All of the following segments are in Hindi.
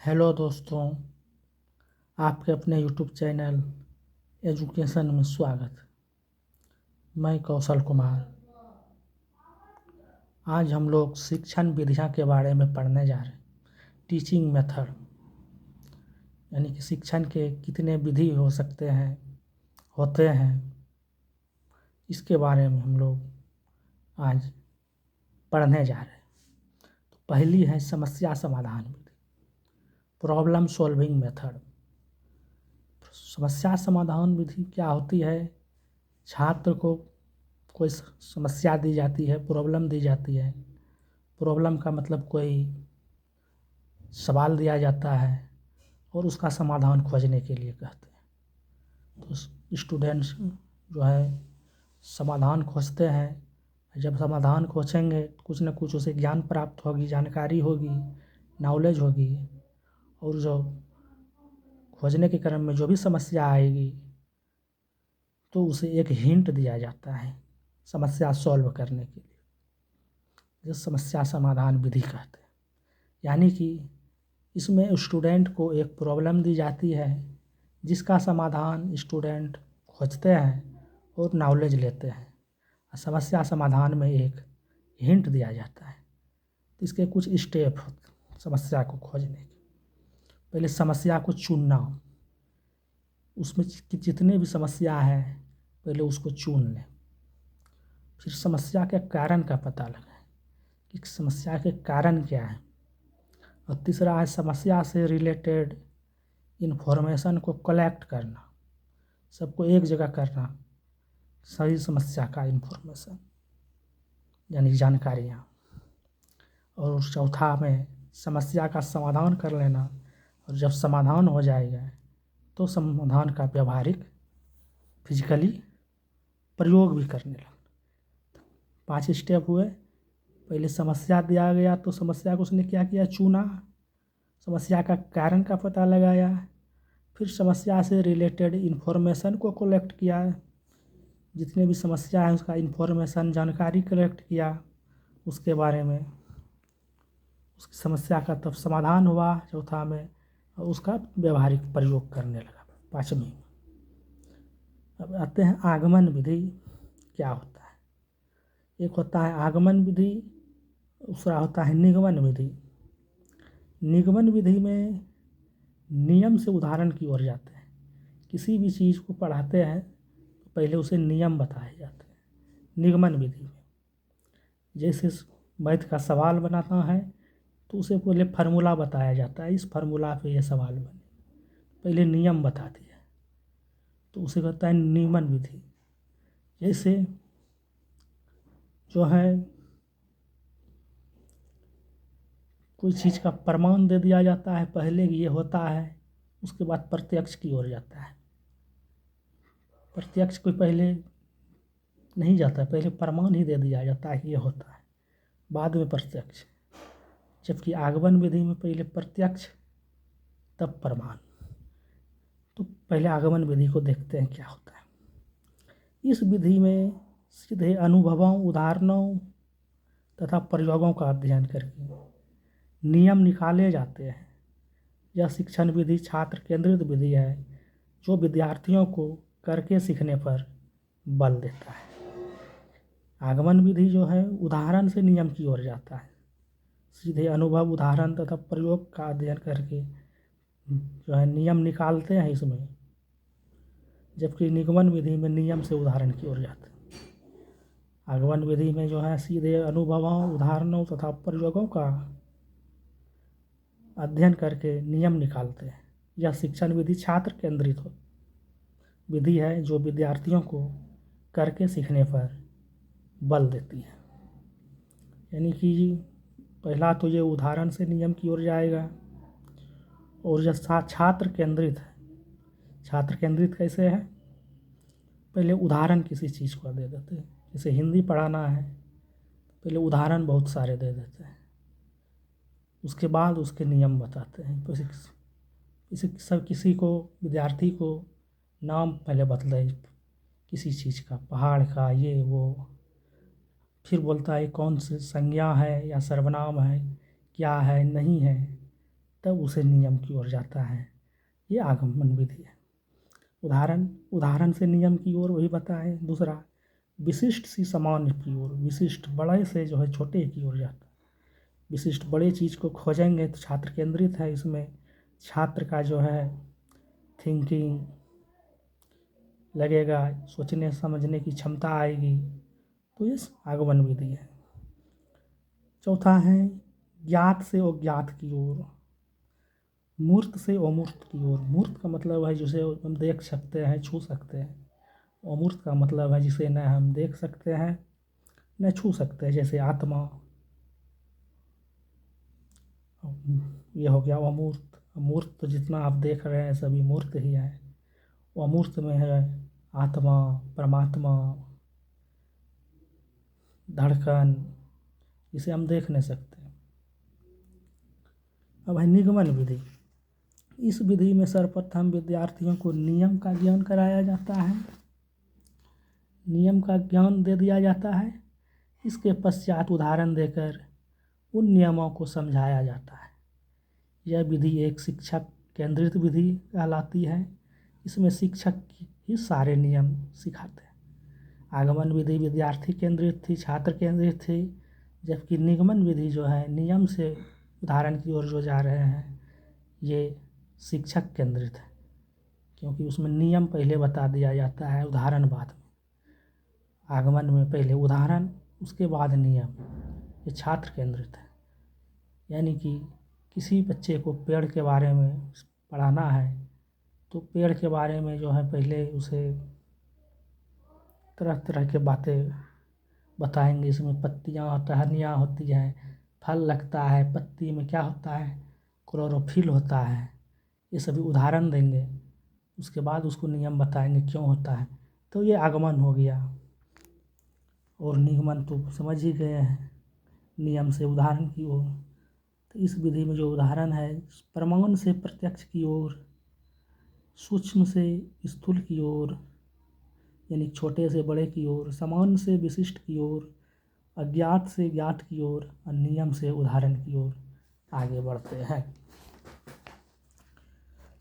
हेलो दोस्तों, आपके अपने यूट्यूब चैनल एजुकेशन में स्वागत। मैं कौशल कुमार। आज हम लोग शिक्षण विधियाँ के बारे में पढ़ने जा रहे हैं। टीचिंग मेथड यानी कि शिक्षण के कितने विधि हो सकते हैं, होते हैं, इसके बारे में हम लोग आज पढ़ने जा रहे हैं। तो पहली है समस्या समाधान विधि, प्रॉब्लम सॉल्विंग मेथड। समस्या समाधान विधि क्या होती है? छात्र को कोई समस्या दी जाती है, प्रॉब्लम दी जाती है। प्रॉब्लम का मतलब कोई सवाल दिया जाता है और उसका समाधान खोजने के लिए कहते हैं। तो स्टूडेंट्स जो है समाधान खोजते हैं। जब समाधान खोजेंगे कुछ न कुछ उसे ज्ञान प्राप्त होगी, जानकारी होगी, नॉलेज होगी। और जो खोजने के क्रम में जो भी समस्या आएगी तो उसे एक हिंट दिया जाता है समस्या सॉल्व करने के लिए, जो समस्या समाधान विधि कहते हैं। यानी कि इसमें स्टूडेंट को एक प्रॉब्लम दी जाती है जिसका समाधान स्टूडेंट खोजते हैं और नॉलेज लेते हैं। समस्या समाधान में एक हिंट दिया जाता है। तो इसके कुछ स्टेप होते समस्या को खोजने के। पहले समस्या को चुनना, उसमें जितने भी समस्या है पहले उसको चुन लें। फिर समस्या के कारण का पता लगाएं कि समस्या के कारण क्या है। और तीसरा है समस्या से रिलेटेड इन्फॉर्मेशन को कलेक्ट करना, सबको एक जगह करना, सही समस्या का इन्फॉर्मेशन यानी जानकारियाँ। और चौथा में समस्या का समाधान कर लेना। और जब समाधान हो जाएगा तो समाधान का व्यवहारिक फिजिकली प्रयोग भी करने लगना। 5 स्टेप हुए। पहले समस्या दिया गया तो समस्या को उसने क्या किया? चुना। समस्या का कारण का पता लगाया। फिर समस्या से रिलेटेड इन्फॉर्मेशन को कलेक्ट किया, जितने भी समस्या है उसका इन्फॉर्मेशन जानकारी कलेक्ट किया उसके बारे में। उसकी समस्या का तब समाधान हुआ चौथा में, और उसका व्यवहारिक प्रयोग करने लगा 5वीं में। अब आते हैं आगमन विधि क्या होता है। एक होता है आगमन विधि, दूसरा होता है निगमन विधि। निगमन विधि में नियम से उदाहरण की ओर जाते हैं। किसी भी चीज़ को पढ़ाते हैं तो पहले उसे नियम बताए जाते हैं। निगमन विधि में जैसे मैथ का सवाल बनाता है तो उसे पहले फार्मूला बताया जाता है, इस फार्मूला पे ये सवाल बने, पहले नियम बता दिया तो उसे कहता है निगमन विधि। जैसे जो है कोई चीज़ का प्रमाण दे दिया जाता है, पहले ये होता है उसके बाद प्रत्यक्ष की ओर जाता है। प्रत्यक्ष कोई पहले नहीं जाता है, पहले प्रमाण ही दे दिया जाता है कि ये होता है, बाद में प्रत्यक्ष। जबकि आगमन विधि में पहले प्रत्यक्ष तब प्रमाण। तो पहले आगमन विधि को देखते हैं क्या होता है। इस विधि में सीधे अनुभवों, उदाहरणों तथा प्रयोगों का अध्ययन करके नियम निकाले जाते हैं। यह शिक्षण विधि छात्र केंद्रित विधि है जो विद्यार्थियों को करके सीखने पर बल देता है। आगमन विधि जो है उदाहरण से नियम की ओर जाता है, सीधे अनुभव, उदाहरण तथा प्रयोग का अध्ययन करके जो है नियम निकालते हैं इसमें। जबकि निगमन विधि में नियम से उदाहरण की ओर जाते हैं। आगमन विधि में जो है सीधे अनुभवों, उदाहरणों तथा प्रयोगों का अध्ययन करके नियम निकालते हैं। यह शिक्षण विधि छात्र केंद्रित विधि है जो विद्यार्थियों को करके सीखने पर बल देती है। यानी कि पहला तो ये उदाहरण से नियम की ओर जाएगा। और यह छात्र केंद्रित है। छात्र केंद्रित कैसे है? पहले उदाहरण किसी चीज़ को दे देते हैं। जैसे हिंदी पढ़ाना है, पहले उदाहरण बहुत सारे दे देते हैं, उसके बाद उसके नियम बताते हैं। किसी को विद्यार्थी को नाम पहले बतलाए किसी चीज़ का, पहाड़ का, ये वो, फिर बोलता है कौन सी संज्ञा है या सर्वनाम है, क्या है, नहीं है, तब उसे नियम की ओर जाता है। ये आगमन विधि है। उदाहरण से नियम की ओर वही बताएं। दूसरा, विशिष्ट सी सामान्य की ओर। विशिष्ट बड़े से जो है छोटे की ओर जाता है। विशिष्ट बड़े चीज़ को खोजेंगे तो छात्र केंद्रित है। इसमें छात्र का जो है थिंकिंग लगेगा, सोचने समझने की क्षमता आएगी, तो ये आगमन विधि है। चौथा है ज्ञात से अज्ञात की ओर, मूर्त से अमूर्त की ओर। मूर्त का मतलब है जिसे हम देख सकते हैं, छू सकते हैं। अमूर्त का मतलब है जिसे न हम देख सकते हैं न छू सकते हैं, जैसे आत्मा। ये हो गया अमूर्त। अमूर्त तो जितना आप देख रहे हैं सभी मूर्त ही है। अमूर्त में है आत्मा, परमात्मा, धड़कन, जिसे हम देख नहीं सकते। अब है निगमन विधि। इस विधि में सर्वप्रथम विद्यार्थियों को नियम का ज्ञान कराया जाता है, नियम का ज्ञान दे दिया जाता है। इसके पश्चात उदाहरण देकर उन नियमों को समझाया जाता है। यह विधि एक शिक्षक केंद्रित विधि कहलाती है। इसमें शिक्षक ही सारे नियम सिखाते हैं। आगमन विधि विद्यार्थी केंद्रित थी, छात्र केंद्रित थी, जबकि निगमन विधि जो है नियम से उदाहरण की ओर जो जा रहे हैं, ये शिक्षक केंद्रित है, क्योंकि उसमें नियम पहले बता दिया जाता है, उदाहरण बाद में। आगमन में पहले उदाहरण, उसके बाद नियम। ये छात्र केंद्रित है, यानी कि किसी बच्चे को पेड़ के बारे में पढ़ाना है तो पेड़ के बारे में जो है पहले उसे तरह तरह के बातें बताएंगे। इसमें पत्तियाँ टहनियाँ होती हैं, फल लगता है, पत्ती में क्या होता है, क्लोरोफिल होता है, ये सभी उदाहरण देंगे। उसके बाद उसको नियम बताएंगे क्यों होता है। तो ये आगमन हो गया। और निगमन तो समझ ही गए हैं, नियम से उदाहरण की ओर। तो इस विधि में जो उदाहरण है, प्रमाण से प्रत्यक्ष की ओर, सूक्ष्म से स्थूल की ओर, यानी छोटे से बड़े की ओर, समान से विशिष्ट की ओर, अज्ञात से ज्ञात की ओर और नियम से उदाहरण की ओर आगे बढ़ते हैं।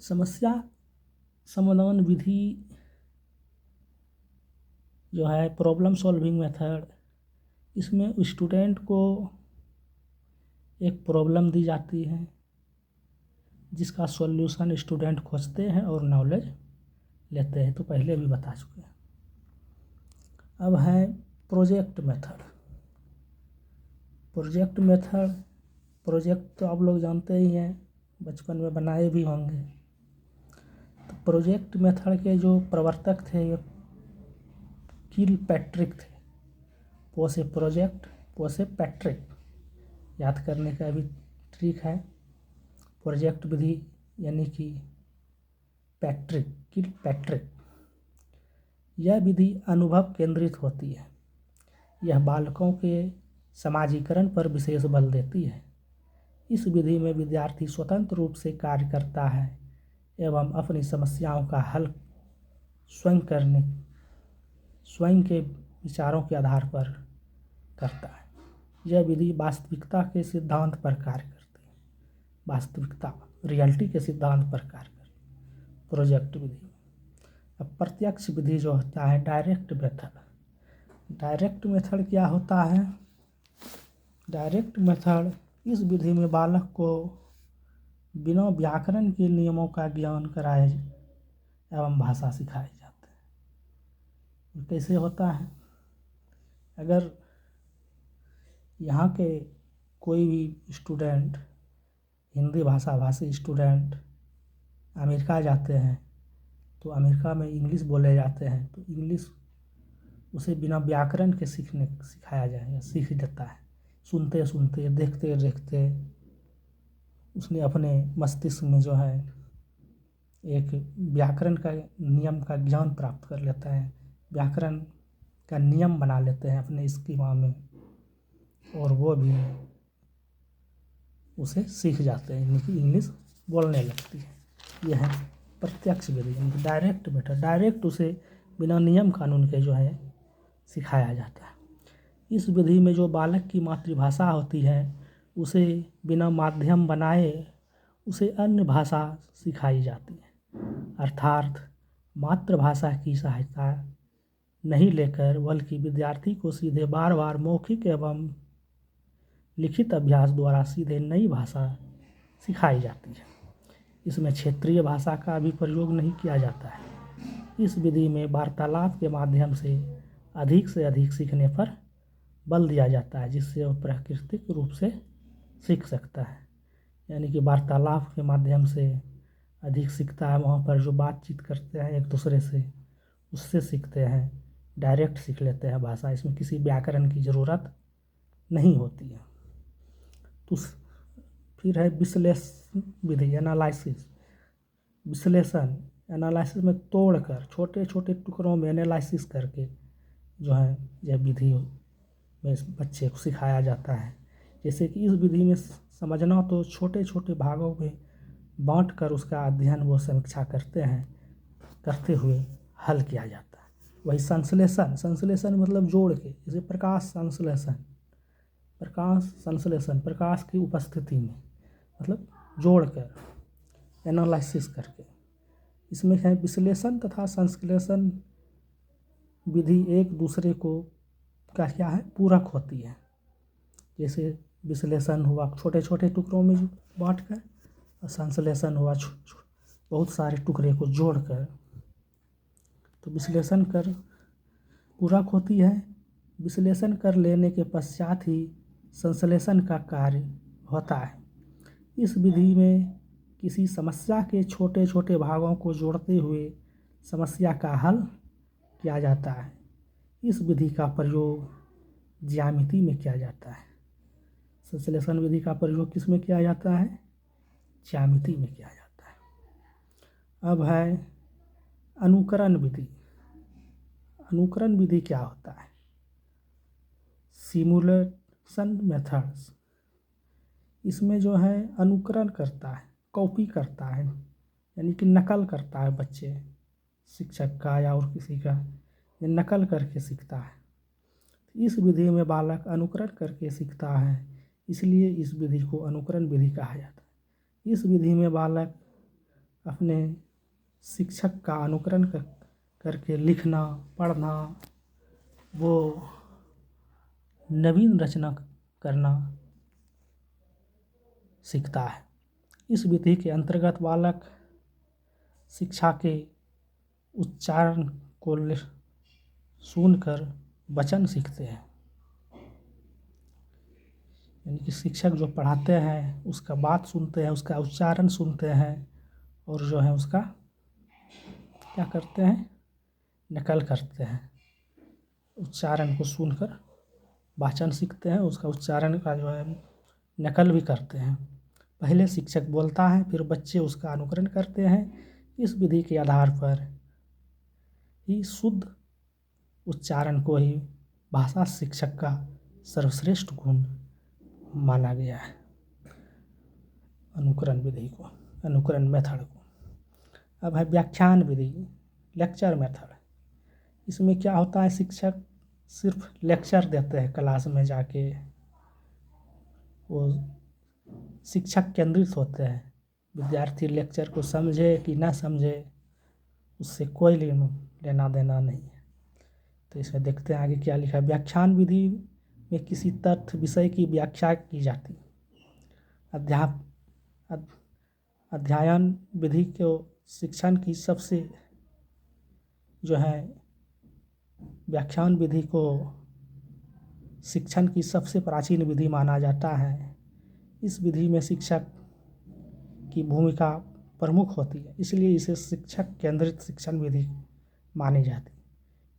समस्या समाधान विधि जो है प्रॉब्लम सॉल्विंग मेथड, इसमें स्टूडेंट को एक प्रॉब्लम दी जाती है जिसका सॉल्यूशन स्टूडेंट खोजते हैं और नॉलेज लेते हैं, तो पहले भी बता चुके हैं। अब है प्रोजेक्ट मेथड। प्रोजेक्ट तो आप लोग जानते ही हैं, बचपन में बनाए भी होंगे। तो प्रोजेक्ट मेथड के जो प्रवर्तक थे ये किलपैट्रिक थे। पोसे प्रोजेक्ट, पोसे पैट्रिक, याद करने का भी ट्रिक है। प्रोजेक्ट विधि यानी कि किलपैट्रिक। यह विधि अनुभव केंद्रित होती है। यह बालकों के समाजीकरण पर विशेष बल देती है। इस विधि में विद्यार्थी स्वतंत्र रूप से कार्य करता है एवं अपनी समस्याओं का हल स्वयं के विचारों के आधार पर करता है। यह विधि वास्तविकता के सिद्धांत पर कार्य करती है। वास्तविकता, रियलिटी के सिद्धांत पर कार्य करती है प्रोजेक्ट विधि। अब प्रत्यक्ष विधि जो होता है डायरेक्ट मेथड। डायरेक्ट मेथड क्या होता है? डायरेक्ट मेथड, इस विधि में बालक को बिना व्याकरण के नियमों का ज्ञान कराए एवं भाषा सिखाए जाते हैं। कैसे होता है? अगर यहाँ के कोई भी स्टूडेंट, हिंदी भाषा भाषी स्टूडेंट अमेरिका जाते हैं तो अमेरिका में इंग्लिश बोले जाते हैं, तो इंग्लिश उसे बिना व्याकरण के सिखाया जाएगा, सीख जाता है। सुनते सुनते, देखते देखते उसने अपने मस्तिष्क में जो है एक व्याकरण का नियम का ज्ञान प्राप्त कर लेता है। व्याकरण का नियम बना लेते हैं अपने स्कीमा में, और वो भी उसे सीख जाते हैं, इंग्लिश बोलने लगती है। यह है प्रत्यक्ष विधि, डायरेक्ट मेथड। डायरेक्ट उसे बिना नियम कानून के जो है सिखाया जाता है। इस विधि में जो बालक की मातृभाषा होती है उसे बिना माध्यम बनाए उसे अन्य भाषा सिखाई जाती है, अर्थात मातृभाषा की सहायता नहीं लेकर, बल्कि विद्यार्थी को सीधे बार बार मौखिक एवं लिखित अभ्यास द्वारा सीधे नई भाषा सिखाई जाती है। इसमें क्षेत्रीय भाषा का भी प्रयोग नहीं किया जाता है। इस विधि में वार्तालाप के माध्यम से अधिक सीखने पर बल दिया जाता है, जिससे वह प्राकृतिक रूप से सीख सकता है। यानी कि वार्तालाप के माध्यम से अधिक सीखता है। वहाँ पर जो बातचीत करते हैं एक दूसरे से, उससे सीखते हैं, डायरेक्ट सीख लेते हैं भाषा। इसमें किसी व्याकरण की ज़रूरत नहीं होती है। तो फिर है विश्लेषण विधि, एनालिसिस। विश्लेषण, एनालिसिस में तोड़कर छोटे छोटे टुकड़ों में एनालिसिस करके जो है यह विधि में बच्चे को सिखाया जाता है। जैसे कि इस विधि में समझना तो छोटे छोटे भागों में बांट कर उसका अध्ययन व समीक्षा करते हुए हल किया जाता है। वही संश्लेषण, संश्लेषण मतलब जोड़ के, जैसे प्रकाश संश्लेषण, प्रकाश की उपस्थिति में, मतलब जोड़कर, एनालिसिस करके। इसमें है विश्लेषण तथा संश्लेषण विधि एक दूसरे को क्या है, पूरक होती है। जैसे विश्लेषण हुआ छोटे छोटे टुकड़ों में बांट कर, और संश्लेषण हुआ बहुत सारे टुकड़े को जोड़कर। तो विश्लेषण कर पूरक होती है। विश्लेषण कर लेने के पश्चात ही संश्लेषण का कार्य होता है। इस विधि में किसी समस्या के छोटे छोटे भागों को जोड़ते हुए समस्या का हल किया जाता है। इस विधि का प्रयोग ज्यामिति में किया जाता है। संश्लेषण विधि का प्रयोग किस में किया जाता है? ज्यामिति में किया जाता है। अब है अनुकरण विधि। अनुकरण विधि क्या होता है? Simulation methods. इसमें जो है अनुकरण करता है, कॉपी करता है, यानी कि नकल करता है बच्चे, शिक्षक का या और किसी का, ये नकल करके सीखता है। इस विधि में बालक अनुकरण करके सीखता है, इसलिए इस विधि को अनुकरण विधि कहा जाता है। इस विधि में बालक अपने शिक्षक का अनुकरण करके लिखना, पढ़ना, वो नवीन रचना करना सीखता है। इस विधि के अंतर्गत बालक शिक्षा के उच्चारण को सुनकर वचन सीखते हैं, यानी कि शिक्षक जो पढ़ाते हैं उसका बात सुनते हैं, उसका उच्चारण सुनते हैं, और जो है उसका क्या करते हैं, नकल करते हैं। उच्चारण को सुनकर वाचन सीखते हैं, उसका उच्चारण का जो है नकल भी करते हैं। पहले शिक्षक बोलता है, फिर बच्चे उसका अनुकरण करते हैं। इस विधि के आधार पर ही शुद्ध उच्चारण को ही भाषा शिक्षक का सर्वश्रेष्ठ गुण माना गया है। अनुकरण विधि को, अनुकरण मेथड को। अब है व्याख्यान विधि, लेक्चर मेथड। इसमें क्या होता है, शिक्षक सिर्फ लेक्चर देते हैं क्लास में जाके, वो शिक्षक केंद्रित होते हैं। विद्यार्थी लेक्चर को समझे कि ना समझे, उससे कोई लेना देना नहीं है। तो इसमें देखते हैं आगे क्या लिखा है। व्याख्यान विधि में किसी तथ्य विषय की व्याख्या की जाती है। अध्ययन विधि को शिक्षण की सबसे जो है व्याख्यान विधि को शिक्षण की सबसे प्राचीन विधि माना जाता है। इस विधि में शिक्षक की भूमिका प्रमुख होती है, इसलिए इसे शिक्षक केंद्रित शिक्षण विधि मानी जाती है।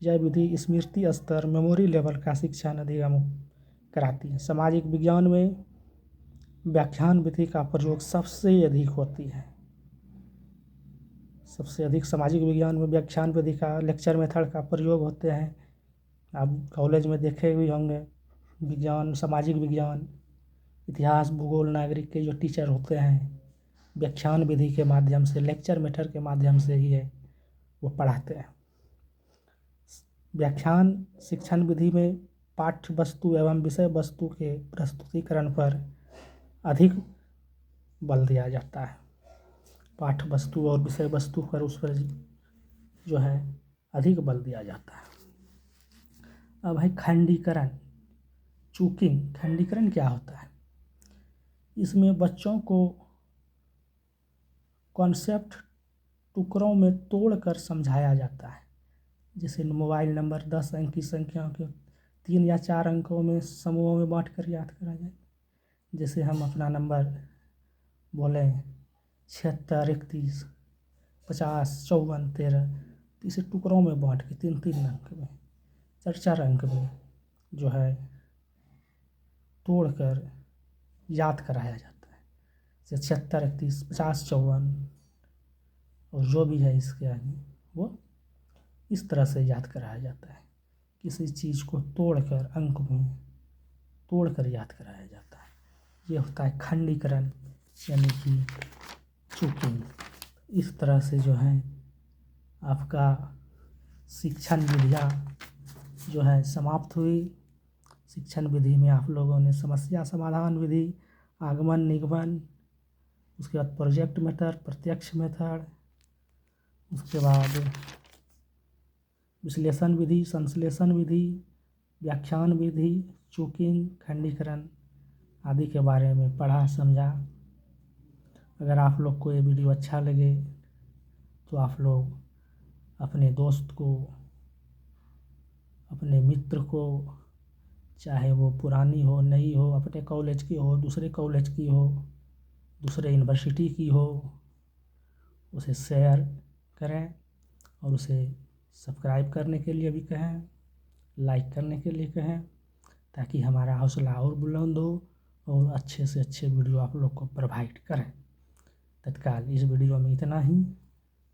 यह विधि स्मृति स्तर, मेमोरी लेवल का शिक्षण अधिगम कराती है। सामाजिक विज्ञान में व्याख्यान विधि का प्रयोग सबसे अधिक होती है। सबसे अधिक सामाजिक विज्ञान में व्याख्यान विधि का, लेक्चर मेथड का प्रयोग होते हैं। आप कॉलेज में देखे भी होंगे, विज्ञान, सामाजिक विज्ञान, इतिहास, भूगोल, नागरिक के जो टीचर होते हैं, व्याख्यान विधि के माध्यम से, लेक्चर मेथड के माध्यम से ही है वो पढ़ाते हैं। व्याख्यान शिक्षण विधि में पाठ्य वस्तु एवं विषय वस्तु के प्रस्तुतिकरण पर अधिक बल दिया जाता है। पाठ्य वस्तु और विषय वस्तु पर उस पर जो है अधिक बल दिया जाता है। अब है खंडीकरण, चूकिंग। खंडीकरण क्या होता है? इसमें बच्चों को कॉन्सेप्ट टुकड़ों में तोड़कर समझाया जाता है। जैसे मोबाइल नंबर 10 अंक की संख्या के 3 या 4 अंकों में समूहों में बांट कर याद करा जाए। जैसे हम अपना नंबर बोलें 76, 31, 50, 54, 13, तो इसे टुकड़ों में बांट के 3-3 अंक में, 4-4 अंक में जो है तोड़कर याद कराया जाता है। जैसे 76, 31, 50, 54 और जो भी है इसके आगे वो इस तरह से याद कराया जाता है। किसी चीज़ को तोड़कर अंक में तोड़कर याद कराया जाता है। ये होता है खंडीकरण यानी कि चूकिंग। इस तरह से जो है आपका शिक्षण विधियाँ जो है समाप्त हुई। शिक्षण विधि में आप लोगों ने समस्या समाधान विधि, आगमन निगमन, उसके बाद प्रोजेक्ट मेथड, प्रत्यक्ष मेथड, उसके बाद विश्लेषण विधि, संश्लेषण विधि, व्याख्यान विधि, चूकिंग, खंडीकरण आदि के बारे में पढ़ा समझा। अगर आप लोग को ये वीडियो अच्छा लगे तो आप लोग अपने दोस्त को, अपने मित्र को, चाहे वो पुरानी हो नई हो, अपने कॉलेज की हो, दूसरे कॉलेज की हो, दूसरे यूनिवर्सिटी की हो, उसे शेयर करें और उसे सब्सक्राइब करने के लिए भी कहें, लाइक करने के लिए कहें, ताकि हमारा हौसला और बुलंद हो और अच्छे से अच्छे वीडियो आप लोग को प्रोवाइड करें। तत्काल इस वीडियो में इतना ही।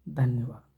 धन्यवाद।